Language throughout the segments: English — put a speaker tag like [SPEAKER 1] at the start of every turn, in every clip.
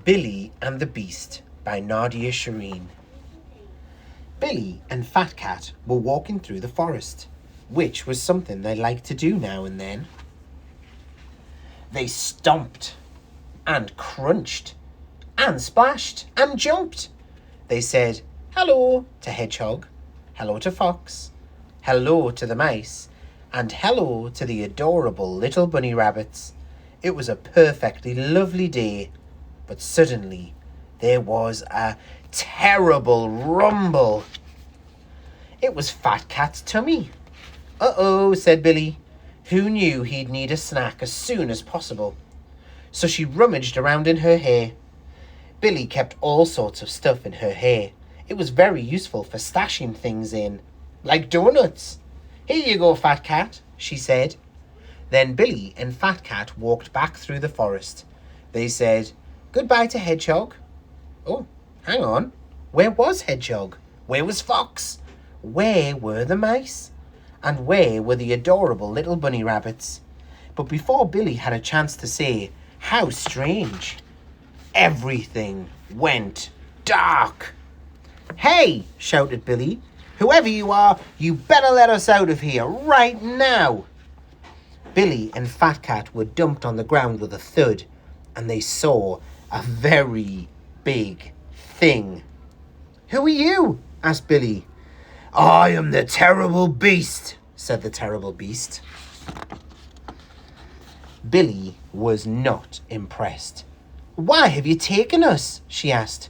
[SPEAKER 1] Billy and the Beast by Nadia Shireen. Billy and Fat Cat were walking through the forest, which was something they liked to do now and then. They stomped and crunched and splashed and jumped. They said hello to Hedgehog, hello to Fox, hello to the mice, and hello to the adorable little bunny rabbits. It was a perfectly lovely day, but suddenly there was a terrible rumble. It was Fat Cat's tummy. Uh-oh, said Billy, who knew he'd need a snack as soon as possible. So she rummaged around in her hair. Billy kept all sorts of stuff in her hair. It was very useful for stashing things in, like donuts. Here you go, Fat Cat, she said. Then Billy and Fat Cat walked back through the forest. They said goodbye to Hedgehog. Oh, hang on. Where was Hedgehog? Where was Fox? Where were the mice? And where were the adorable little bunny rabbits? But before Billy had a chance to say, how strange, everything went dark. Hey, shouted Billy, whoever you are, you better let us out of here right now. Billy and Fat Cat were dumped on the ground with a thud, and they saw a very big thing. Who are you? Asked Billy. I am the terrible beast, said the terrible beast. Billy was not impressed. Why have you taken us? She asked.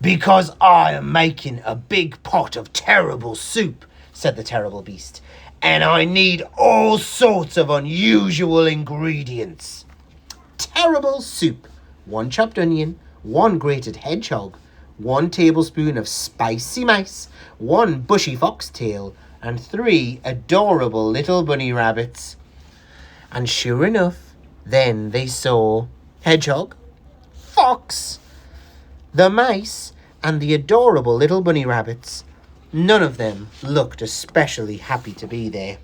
[SPEAKER 1] Because I am making a big pot of terrible soup, said the terrible beast, and I need all sorts of unusual ingredients. Terrible soup. 1 chopped onion, 1 grated hedgehog, 1 tablespoon of spicy mice, 1 bushy foxtail, and 3 adorable little bunny rabbits. And sure enough, then they saw Hedgehog, Fox, the mice, and the adorable little bunny rabbits. None of them looked especially happy to be there.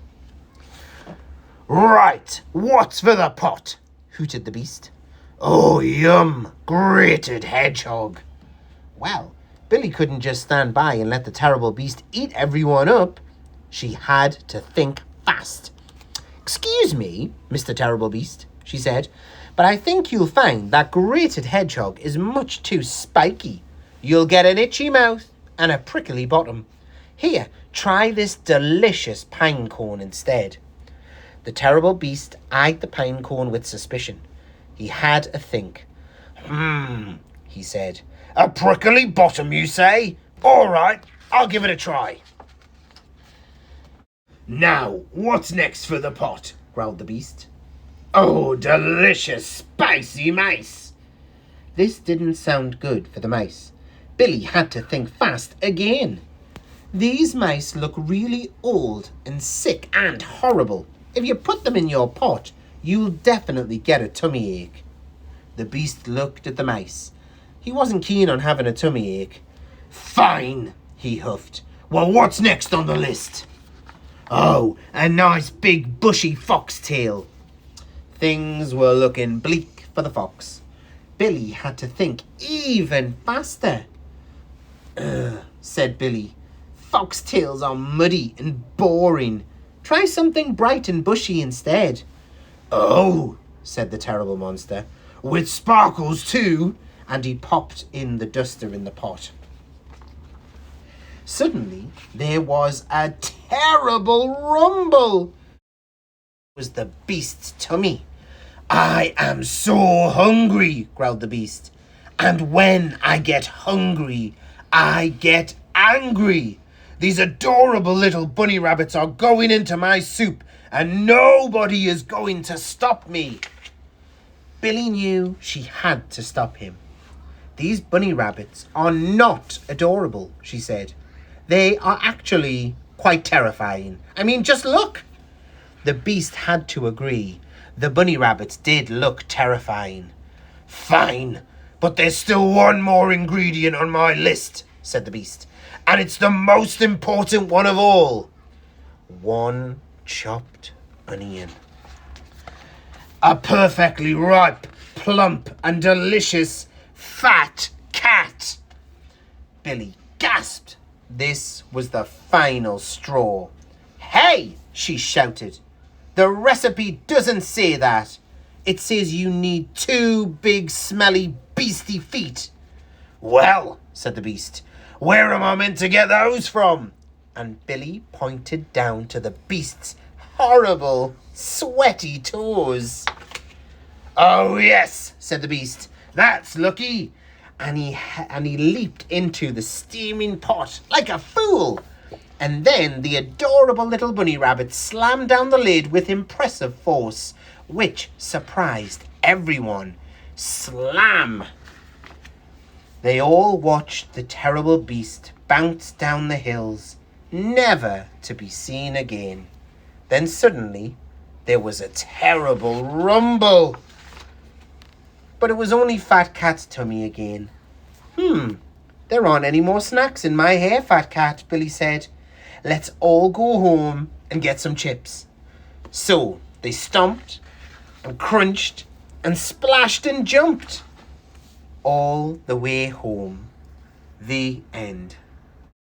[SPEAKER 1] Right, what's for the pot? Hooted the beast. Oh, yum, grated hedgehog. Well, Billy couldn't just stand by and let the terrible beast eat everyone up. She had to think fast. Excuse me, Mr. Terrible Beast, she said, but I think you'll find that grated hedgehog is much too spiky. You'll get an itchy mouth and a prickly bottom. Here, try this delicious pine cone instead. The terrible beast eyed the pine cone with suspicion. He had a think. He said. A prickly bottom, you say? All right, I'll give it a try. Now, what's next for the pot? Growled the beast. Oh, delicious spicy mice. This didn't sound good for the mice. Billy had to think fast again. These mice look really old and sick and horrible. If you put them in your pot, you'll definitely get a tummy ache. The beast looked at the mice. He wasn't keen on having a tummy ache. Fine, he huffed. Well, what's next on the list? Oh, a nice big bushy foxtail. Things were looking bleak for the fox. Billy had to think even faster. Said Billy. Foxtails are muddy and boring. Try something bright and bushy instead. Oh, said the terrible monster. With sparkles too. And he popped in the duster in the pot. Suddenly, there was a terrible rumble. It was the beast's tummy. I am so hungry, growled the beast. And when I get hungry, I get angry. These adorable little bunny rabbits are going into my soup, and nobody is going to stop me. Billy knew she had to stop him. These bunny rabbits are not adorable, she said. They are actually quite terrifying. I mean, just look. The beast had to agree. The bunny rabbits did look terrifying. Fine, but there's still one more ingredient on my list, said the beast. And it's the most important one of all. 1 chopped onion. A perfectly ripe, plump and delicious Fat Cat! Billy gasped. This was the final straw. Hey, she shouted. The recipe doesn't say that. It says you need 2 big, smelly, beastie feet. Well, said the beast, where am I meant to get those from? And Billy pointed down to the beast's horrible, sweaty toes. Oh, yes, said the beast. That's lucky. And he leaped into the steaming pot like a fool. And then the adorable little bunny rabbit slammed down the lid with impressive force, which surprised everyone. Slam! They all watched the terrible beast bounce down the hills, never to be seen again. Then suddenly there was a terrible rumble. But it was only Fat Cat's tummy again. There aren't any more snacks in my hair, Fat Cat, Billy said. Let's all go home and get some chips. So they stomped and crunched and splashed and jumped all the way home. The end.